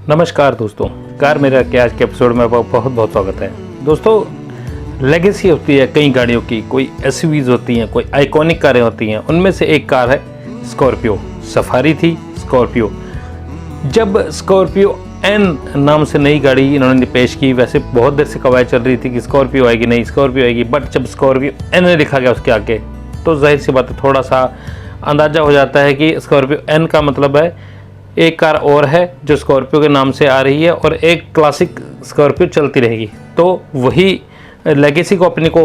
नमस्कार दोस्तों, कार मेरा के आज के एपिसोड में आपका बहुत बहुत स्वागत है। दोस्तों, लेगेसी होती है कई गाड़ियों की, कोई एसयूवीज होती हैं, कोई आइकॉनिक कारें होती हैं। उनमें से एक कार है स्कॉर्पियो। सफारी थी स्कॉर्पियो। जब स्कॉर्पियो एन नाम से नई गाड़ी इन्होंने पेश की, वैसे बहुत देर से कवायद चल रही थी कि स्कॉर्पियो आएगी, नहीं स्कॉर्पियो आएगी, बट जब स्कॉर्पियो एन लिखा गया उसके आगे तो जाहिर सी बात है थोड़ा सा अंदाज़ा हो जाता है कि स्कॉर्पियो एन का मतलब है एक कार और है जो स्कॉर्पियो के नाम से आ रही है और एक क्लासिक स्कॉर्पियो चलती रहेगी। तो वही लेगेसी को अपने को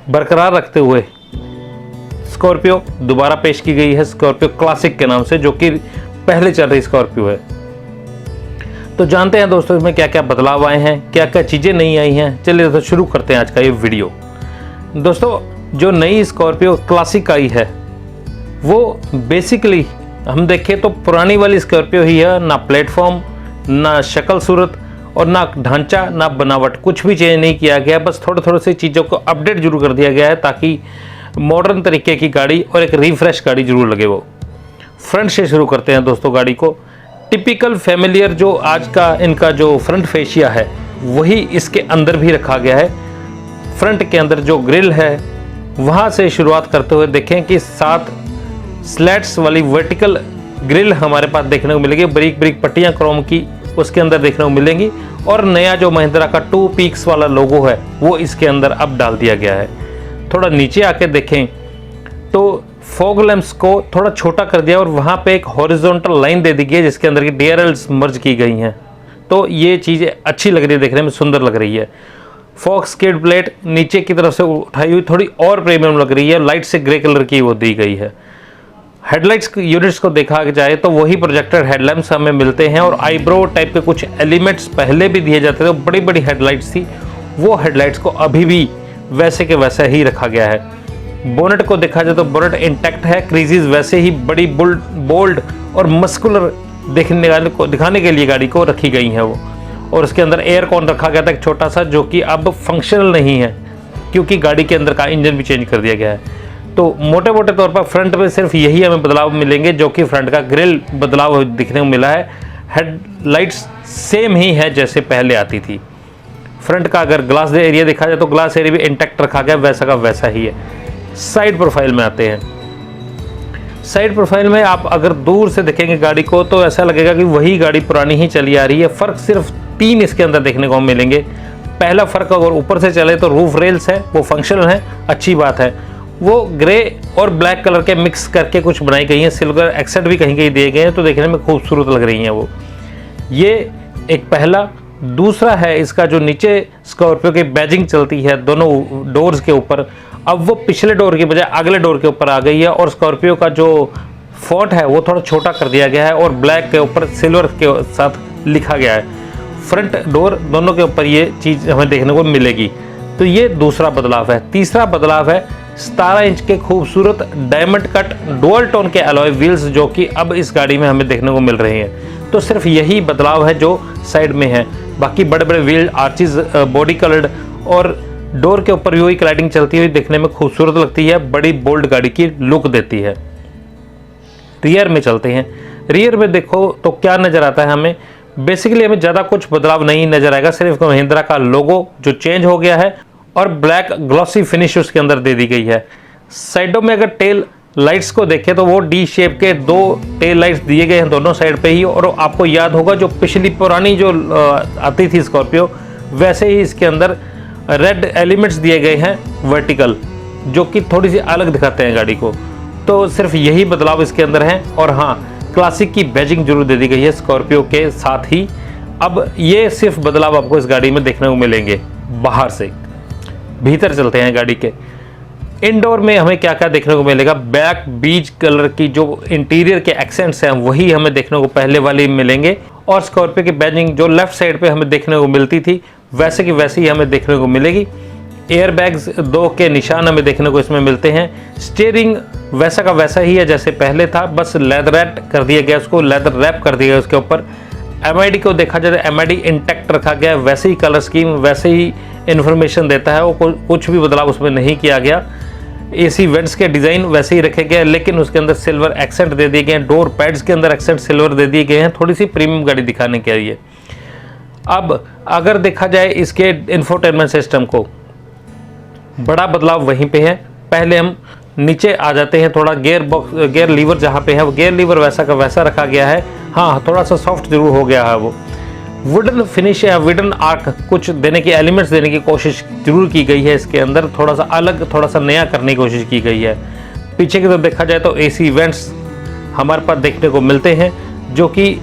बरकरार रखते हुए स्कॉर्पियो दोबारा पेश की गई है स्कॉर्पियो क्लासिक के नाम से, जो कि पहले चल रही स्कॉर्पियो है। तो जानते हैं दोस्तों इसमें क्या क्या बदलाव आए हैं, क्या क्या चीज़ें नई आई हैं। चलिए तो शुरू करते हैं आज का ये वीडियो। दोस्तों, जो नई स्कॉर्पियो क्लासिक आई है वो बेसिकली हम देखें तो पुरानी वाली स्कॉर्पियो ही है। ना प्लेटफॉर्म, ना शक्ल सूरत और ना ढांचा, ना बनावट, कुछ भी चेंज नहीं किया गया। बस थोड़े थोड़े से चीज़ों को अपडेट जरूर कर दिया गया है ताकि मॉडर्न तरीके की गाड़ी और एक रिफ्रेश गाड़ी जरूर लगे। वो फ्रंट से शुरू करते हैं दोस्तों गाड़ी को। टिपिकल फैमिलियर जो आज का इनका जो फ्रंट फेशिया है वही इसके अंदर भी रखा गया है। फ्रंट के अंदर जो ग्रिल है वहाँ से शुरुआत करते हुए देखें कि 7 स्लैट्स वाली वर्टिकल ग्रिल हमारे पास देखने को मिलेगी। बारीक बारीक पट्टियाँ क्रोम की उसके अंदर देखने को मिलेंगी और नया जो महिंद्रा का 2 पीक्स वाला लोगो है वो इसके अंदर अब डाल दिया गया है। थोड़ा नीचे आके देखें तो फॉग लैंप्स को थोड़ा छोटा कर दिया और वहाँ पे एक हॉरिजॉन्टल लाइन दे दी गई है जिसके अंदर की DRLs मर्ज की गई हैं। तो ये चीज़ें अच्छी लग रही है, देखने में सुंदर लग रही है। फॉग स्किड प्लेट नीचे की तरफ से उठाई हुई थोड़ी और प्रीमियम लग रही है, लाइट से ग्रे कलर की वो दी गई है। हेडलाइट्स यूनिट्स को देखा जाए तो वही प्रोजेक्टर हेडलैम्प्स हमें मिलते हैं और आईब्रो टाइप के कुछ एलिमेंट्स पहले भी दिए जाते थे। बड़ी बड़ी हेडलाइट्स थी, वो हेडलाइट्स को अभी भी वैसे के वैसा ही रखा गया है। बोनेट को देखा जाए तो बोनेट इंटैक्ट है, क्रीजेस वैसे ही बड़ी बोल्ड और मस्कुलर दिखाने के लिए गाड़ी को रखी गई है वो। और उसके अंदर एयर कॉन रखा गया था एक छोटा सा, जो कि अब फंक्शनल नहीं है क्योंकि गाड़ी के अंदर का इंजन भी चेंज कर दिया गया है। तो मोटे मोटे तौर पर फ्रंट में सिर्फ यही हमें बदलाव मिलेंगे, जो कि फ्रंट का ग्रिल बदलाव दिखने को मिला है। हेडलाइट्स सेम ही है जैसे पहले आती थी। फ्रंट का अगर ग्लास एरिया देखा जाए तो ग्लास एरिया भी इंटैक्ट रखा गया, वैसा का वैसा ही है। साइड प्रोफाइल में आते हैं। साइड प्रोफाइल में आप अगर दूर से देखेंगे गाड़ी को तो ऐसा लगेगा कि वही गाड़ी पुरानी ही चली आ रही है। फ़र्क सिर्फ 3 इसके अंदर देखने को मिलेंगे। पहला फ़र्क, अगर ऊपर से चले तो रूफ रेल्स है वो फंक्शनल है, अच्छी बात है। वो ग्रे और ब्लैक कलर के मिक्स करके कुछ बनाई गई हैं, सिल्वर एक्सेंट भी कहीं कहीं दिए गए हैं, तो देखने में खूबसूरत लग रही हैं वो। ये एक पहला। दूसरा है इसका जो नीचे स्कॉर्पियो की बैजिंग चलती है दोनों डोर्स के ऊपर, अब वो पिछले डोर की बजाय अगले डोर के ऊपर आ गई है और स्कॉर्पियो का जो फॉन्ट है वो थोड़ा छोटा कर दिया गया है और ब्लैक के ऊपर सिल्वर के साथ लिखा गया है। फ्रंट डोर दोनों के ऊपर ये चीज़ हमें देखने को मिलेगी। तो ये दूसरा बदलाव है। तीसरा बदलाव है 17 इंच के खूबसूरत डायमंड कट डुअल टोन के अलॉय व्हील्स, जो कि अब इस गाड़ी में हमें देखने को मिल रहे हैं। तो सिर्फ यही बदलाव है जो साइड में है। बाकी बड़े बड़े व्हील आर्चेस, बॉडी कलर्ड और डोर के ऊपर भी वही क्लैडिंग चलती हुई देखने में खूबसूरत लगती है, बड़ी बोल्ड गाड़ी की लुक देती है। रियर में चलते हैं। रियर में देखो तो क्या नज़र आता है हमें। बेसिकली हमें ज़्यादा कुछ बदलाव नहीं नज़र आएगा, सिर्फ महिंद्रा का लोगो जो चेंज हो गया है और ब्लैक ग्लॉसी फिनिश उसके अंदर दे दी गई है। साइडों में अगर टेल लाइट्स को देखें तो वो डी शेप के 2 टेल लाइट्स दिए गए हैं दोनों साइड पे ही। और आपको याद होगा जो पिछली पुरानी जो आती थी स्कॉर्पियो, वैसे ही इसके अंदर रेड एलिमेंट्स दिए गए हैं वर्टिकल, जो कि थोड़ी सी अलग दिखाते हैं गाड़ी को। तो सिर्फ यही बदलाव इसके अंदर है। और हाँ, क्लासिक की बैजिंग जरूर दे दी गई है स्कॉर्पियो के साथ ही। अब ये सिर्फ बदलाव आपको इस गाड़ी में देखने को मिलेंगे। बाहर से भीतर चलते हैं गाड़ी के। इंडोर में हमें क्या क्या देखने को मिलेगा। ब्लैक बीज कलर की जो इंटीरियर के एक्सेंट्स हैं वही हमें देखने को पहले वाले मिलेंगे और स्कॉर्पियो की बैजिंग जो लेफ्ट साइड पे हमें देखने को मिलती थी वैसे की वैसी ही हमें देखने को मिलेगी। एयर बैग्स 2 के निशान हमें देखने को इसमें मिलते हैं। स्टीयरिंग वैसा का वैसा ही है जैसे पहले था, बस लेदर रैप कर दिया गया, उसको लेदर रैप कर दिया गया उसके ऊपर। MID को देखा जाए तो MID इंटैक्ट रखा गया, वैसे ही कलर स्कीम, वैसे ही इन्फॉर्मेशन देता है वो, कुछ भी बदलाव उसमें नहीं किया गया। एसी वेंट्स के डिज़ाइन वैसे ही रखे गए हैं, लेकिन उसके अंदर सिल्वर एक्सेंट दे दिए गए हैं। डोर पैड्स के अंदर एक्सेंट सिल्वर दे दिए गए हैं, थोड़ी सी प्रीमियम गाड़ी दिखाने के लिए। अब अगर देखा जाए इसके इंफोटेनमेंट सिस्टम को, बड़ा बदलाव वहीं पे है। पहले हम नीचे आ जाते हैं, थोड़ा गियर लीवर जहाँ पे है वो गियर लीवर वैसा का वैसा रखा गया है। हाँ, थोड़ा सा सॉफ्ट जरूर हो गया है, वो वुडन फिनिश या वुडन आर्क कुछ देने की एलिमेंट्स देने की कोशिश जरूर की गई है। इसके अंदर थोड़ा सा अलग, थोड़ा सा नया करने की कोशिश की गई है। पीछे की तरफ देखा जाए तो एसी वेंट्स हमारे पास देखने को मिलते हैं, जो कि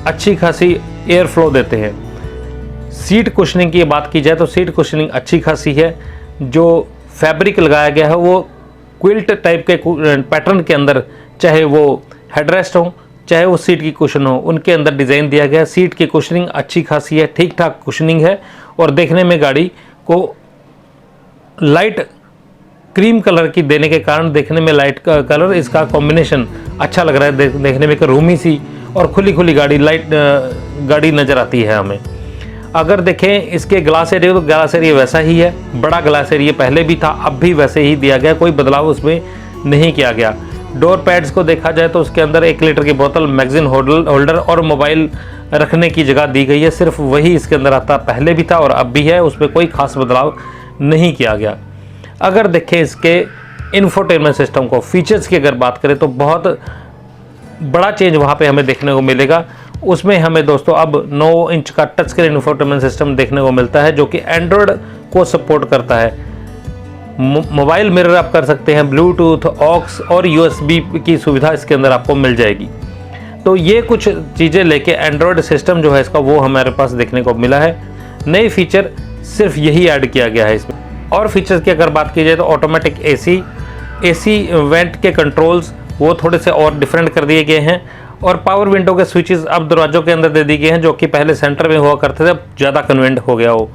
अच्छी खासी एयर फ्लो देते हैं। सीट कुशनिंग की बात की जाए तो सीट कुशनिंग अच्छी खासी है। जो फैब्रिक लगाया गया है वो क्विल्ट टाइप के पैटर्न के अंदर, चाहे वो हेडरेस्ट हो चाहे वो सीट की कुशन हो, उनके अंदर डिज़ाइन दिया गया है। सीट की कुशनिंग अच्छी खासी है, ठीक ठाक कुशनिंग है, और देखने में गाड़ी को लाइट क्रीम कलर की देने के कारण देखने में लाइट का कलर, इसका कॉम्बिनेशन अच्छा लग रहा है। देखने में एक रूमी सी और खुली खुली लाइट गाड़ी नज़र आती है हमें। अगर देखें इसके ग्लास एरिया तो ग्लास एरिया वैसा ही है, बड़ा ग्लास एरिया पहले भी था, अब भी वैसे ही दिया गया, कोई बदलाव उसमें नहीं किया गया। डोर पैड्स को देखा जाए तो उसके अंदर 1 लीटर की बोतल, मैगजीन होल्डर और मोबाइल रखने की जगह दी गई है। सिर्फ वही इसके अंदर आता, पहले भी था और अब भी है, उसमें कोई खास बदलाव नहीं किया गया। अगर देखें इसके इंफोटेनमेंट सिस्टम को, फीचर्स की अगर बात करें तो बहुत बड़ा चेंज वहाँ पे हमें देखने को मिलेगा। उसमें हमें दोस्तों अब 9 इंच का टच स्क्रीन इंफोटेनमेंट सिस्टम देखने को मिलता है, जो कि एंड्रॉयड को सपोर्ट करता है। मोबाइल मिरर आप कर सकते हैं, ब्लूटूथ, ऑक्स और यूएसबी की सुविधा इसके अंदर आपको मिल जाएगी। तो ये कुछ चीज़ें लेके एंड्रॉयड सिस्टम जो है इसका वो हमारे पास देखने को मिला है। नए फीचर सिर्फ यही ऐड किया गया है इसमें। और फीचर्स की अगर बात की जाए तो ऑटोमेटिक एसी वेंट के कंट्रोल्स वो थोड़े से और डिफरेंट कर दिए गए हैं, और पावर विंडो के स्विचेस अब दरवाजों के अंदर दे दिए गए हैं, जो कि पहले सेंटर में हुआ करते थे, अब ज़्यादा कन्वेंट हो गया हो।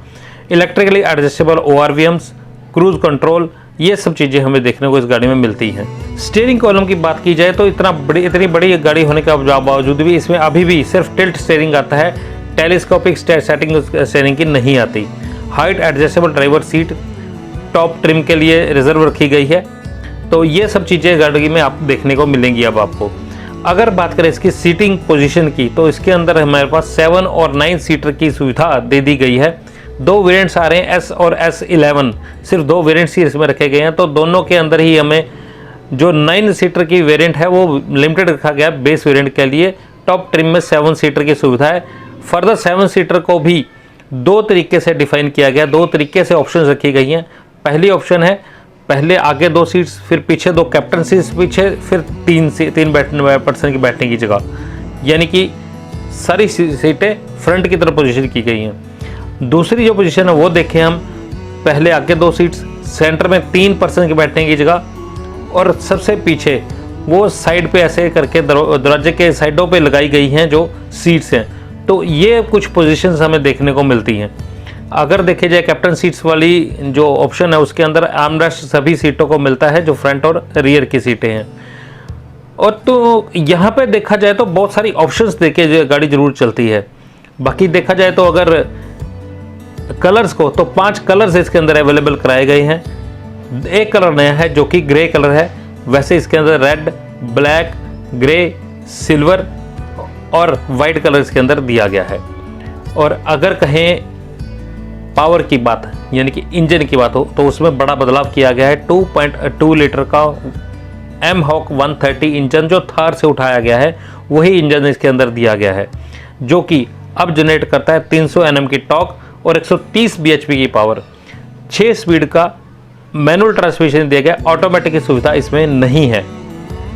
Electrically adjustable ORVMs, cruise control, ये सब चीज़ें हमें देखने को इस गाड़ी में मिलती हैं। स्टीयरिंग कॉलम की बात की जाए तो इतनी बड़ी गाड़ी होने के बावजूद भी इसमें अभी भी सिर्फ टिल्ट स्टीयरिंग आता है, टेलीस्कोपिक सेटिंग स्टीयरिंग की नहीं आती। Height adjustable driver seat top trim के लिए रिजर्व रखी गई है। तो ये सब चीज़ें गाड़ी में आप देखने को मिलेंगी अब आपको। अगर बात करें इसकी सीटिंग पोजीशन की तो इसके अंदर हमारे पास 7 और 9 सीटर की सुविधा दे दी गई है। 2 वेरिएंट्स आ रहे हैं, S और S11, सिर्फ 2 वेरिएंट्स ही इसमें रखे गए हैं। तो दोनों के अंदर ही हमें जो 9 सीटर की वेरिएंट है वो लिमिटेड रखा गया है बेस वेरिएंट के लिए। टॉप ट्रिम में 7 सीटर की सुविधा है। फर्दर 7 सीटर को भी 2 तरीके से डिफाइन किया गया, 2 तरीके से ऑप्शन रखी गई हैं। पहली ऑप्शन है पहले आगे 2 सीट्स, फिर पीछे 2 कैप्टन सीट्स पीछे, फिर 3 पर्सन की बैठने की जगह, यानी कि सारी सीटें फ्रंट की तरफ पोजीशन की गई हैं। दूसरी जो पोजीशन है वो देखें हम, पहले आगे 2 सीट्स, सेंटर में 3 पर्सन की बैठने की जगह, और सबसे पीछे वो साइड पे ऐसे करके दरवाजे के साइडों पे लगाई गई हैं जो सीट्स हैं। तो ये कुछ पोजीशंस हमें देखने को मिलती हैं। अगर देखे जाए कैप्टन सीट्स वाली जो ऑप्शन है उसके अंदर आर्मरेस्ट सभी सीटों को मिलता है, जो फ्रंट और रियर की सीटें हैं। और तो यहाँ पे देखा जाए तो बहुत सारी ऑप्शंस देके गाड़ी जरूर चलती है। बाकी देखा जाए तो अगर कलर्स को, तो 5 कलर्स इसके अंदर अवेलेबल कराए गए हैं। एक कलर नया है जो कि ग्रे कलर है, वैसे इसके अंदर रेड, ब्लैक, ग्रे, सिल्वर और वाइट कलर इसके अंदर दिया गया है। और अगर कहें पावर की बात, यानी कि इंजन की बात हो, तो उसमें बड़ा बदलाव किया गया है। 2.2 लीटर का M-HOK 130 इंजन जो थार से उठाया गया है, वही इंजन इसके अंदर दिया गया है, जो कि अब जनरेट करता है 300 Nm की टॉर्क और 130 bhp की पावर। 6 स्पीड का मैनुअल ट्रांसमिशन दिया गया, ऑटोमेटिक की सुविधा इसमें नहीं है,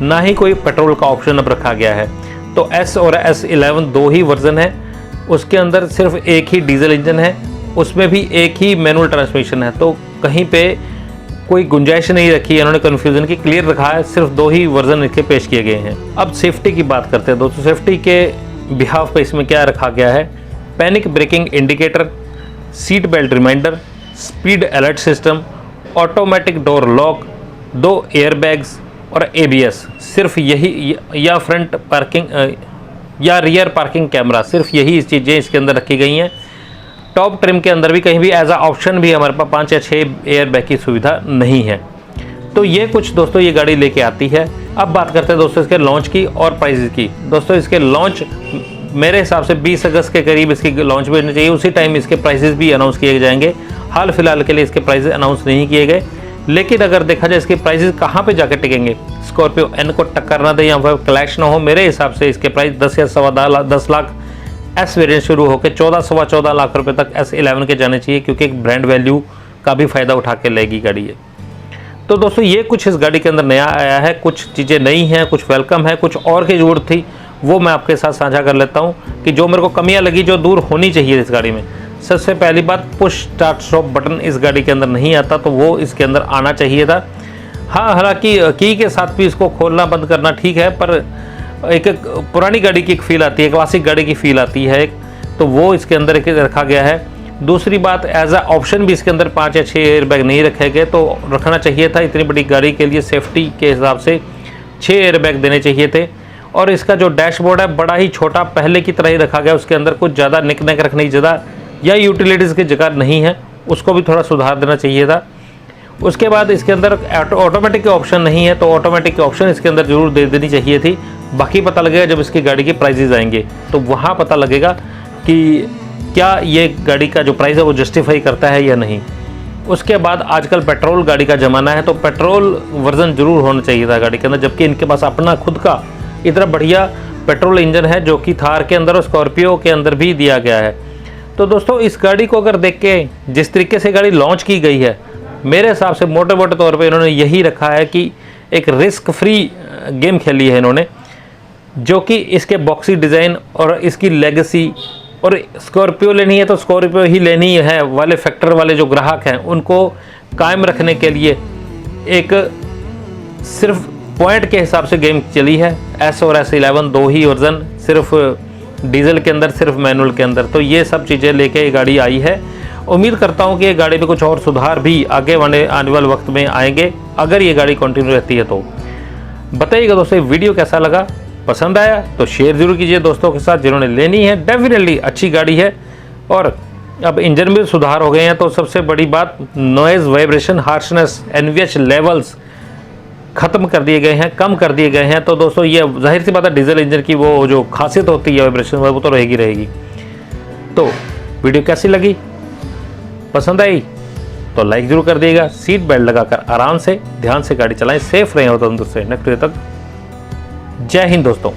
ना ही कोई पेट्रोल का ऑप्शन अब रखा गया है। तो S और S11 2 ही वर्जन है, उसके अंदर सिर्फ एक ही डीजल इंजन है, उसमें भी एक ही मैनुअल ट्रांसमिशन है। तो कहीं पे कोई गुंजाइश नहीं रखी है इन्होंने कन्फ्यूजन की, क्लियर रखा है, सिर्फ 2 ही वर्जन इसके पेश किए गए हैं। अब सेफ्टी की बात करते हैं दोस्तों। सेफ्टी के बिहाफ पे इसमें क्या रखा गया है, panic braking indicator, seat belt reminder, speed alert system, automatic door lock, 2 airbags और ABS, सिर्फ यही, या फ्रंट पार्किंग या रियर पार्किंग कैमरा, सिर्फ यही चीज़ें इसके अंदर रखी गई हैं। टॉप ट्रिम के अंदर भी कहीं भी एज अ ऑप्शन भी हमारे पास 5 या 6 एयर बैग की सुविधा नहीं है। तो ये कुछ दोस्तों ये गाड़ी लेके आती है। अब बात करते हैं दोस्तों इसके लॉन्च की और प्राइसेस की। दोस्तों इसके लॉन्च मेरे हिसाब से 20 अगस्त के करीब इसकी लॉन्च भी होनी चाहिए, उसी टाइम इसके प्राइसेस भी अनाउंस किए जाएंगे। हाल फिलहाल के लिए इसके प्राइसेस अनाउंस नहीं किए गए, लेकिन अगर देखा जाए इसके प्राइसेस कहाँ पे जाकर टिकेंगे, स्कॉर्पियो एन को टक्कर ना दे या फिर क्लैश ना हो, मेरे हिसाब से इसके प्राइस 10 या 10 लाख एस वेरिएंट शुरू होकर 14 लाख रुपए तक S11 के जाने चाहिए, क्योंकि एक ब्रांड वैल्यू का भी फायदा उठा के लेगी गाड़ी है। तो दोस्तों ये कुछ इस गाड़ी के अंदर नया आया है, कुछ चीज़ें नई हैं, कुछ वेलकम है, कुछ और की ज़रूरत थी, वो मैं आपके साथ साझा कर लेता हूँ कि जो मेरे को कमियाँ लगी, जो दूर होनी चाहिए इस गाड़ी में। सबसे पहली बात, पुश स्टार्ट स्टॉप बटन इस गाड़ी के अंदर नहीं आता, तो वो इसके अंदर आना चाहिए था। हाँ, हालांकि की के साथ भी इसको खोलना बंद करना ठीक है, पर एक पुरानी गाड़ी की एक फील आती है, क्लासिक गाड़ी की फील आती है, तो वो इसके अंदर एक रखा गया है। दूसरी बात, एज अ ऑप्शन भी इसके अंदर 5 या 6 एयरबैग नहीं रखे गए, तो रखना चाहिए था। इतनी बड़ी गाड़ी के लिए सेफ्टी के हिसाब से 6 एयरबैग देने चाहिए थे। और इसका जो डैशबोर्ड है बड़ा ही छोटा, पहले की तरह ही रखा गया, उसके अंदर कुछ ज़्यादा निक नैक रखने की जगह या यूटिलिटीज़ की जगह नहीं है, उसको भी थोड़ा सुधार देना चाहिए था। उसके बाद इसके अंदर ऑटोमेटिक के ऑप्शन नहीं है, तो ऑटोमेटिक के ऑप्शन इसके अंदर ज़रूर दे देनी चाहिए थी। बाकी पता लगेगा जब इसकी गाड़ी के प्राइजेज आएंगे, तो वहाँ पता लगेगा कि क्या ये गाड़ी का जो प्राइस है वो जस्टिफाई करता है या नहीं। उसके बाद आजकल पेट्रोल गाड़ी का ज़माना है, तो पेट्रोल वर्जन ज़रूर होना चाहिए था गाड़ी के अंदर, जबकि इनके पास अपना खुद का इतना बढ़िया पेट्रोल इंजन है, जो कि थार के अंदर और स्कॉर्पियो के अंदर भी दिया गया है। तो दोस्तों इस गाड़ी को अगर देख के जिस तरीके से गाड़ी लॉन्च की गई है, मेरे हिसाब से मोटे मोटे तौर पे इन्होंने यही रखा है कि एक रिस्क फ्री गेम खेली है इन्होंने, जो कि इसके बॉक्सी डिज़ाइन और इसकी लेगेसी, और स्कॉर्पियो लेनी है तो स्कॉर्पियो ही लेनी है वाले फैक्टर वाले जो ग्राहक हैं, उनको कायम रखने के लिए एक सिर्फ पॉइंट के हिसाब से गेम चली है। S और S11 दो ही वर्जन, सिर्फ डीजल के अंदर, सिर्फ मैनुअल के अंदर। तो ये सब चीज़ें लेके ये गाड़ी आई है। उम्मीद करता हूँ कि ये गाड़ी में कुछ और सुधार भी आने वाले वक्त में आएंगे, अगर ये गाड़ी कंटिन्यू रहती है तो। बताइएगा दोस्तों वीडियो कैसा लगा, पसंद आया तो शेयर जरूर कीजिए दोस्तों के साथ जिन्होंने लेनी है। डेफिनेटली अच्छी गाड़ी है, और अब इंजन में सुधार हो गए हैं, तो सबसे बड़ी बात noise, vibration, harshness, NVH levels ख़त्म कर दिए गए हैं, कम कर दिए गए हैं। तो दोस्तों ये जाहिर सी बात है, डीजल इंजन की वो जो खासियत होती है वाइब्रेशन, वो तो रहेगी। तो वीडियो कैसी लगी, पसंद आई तो लाइक जरूर कर दिएगा। सीट बेल्ट लगाकर आराम से ध्यान से गाड़ी चलाएं, सेफ रहें और तंदुरुस्त रहें। नेक्स्ट वीडियो तक जय हिंद दोस्तों।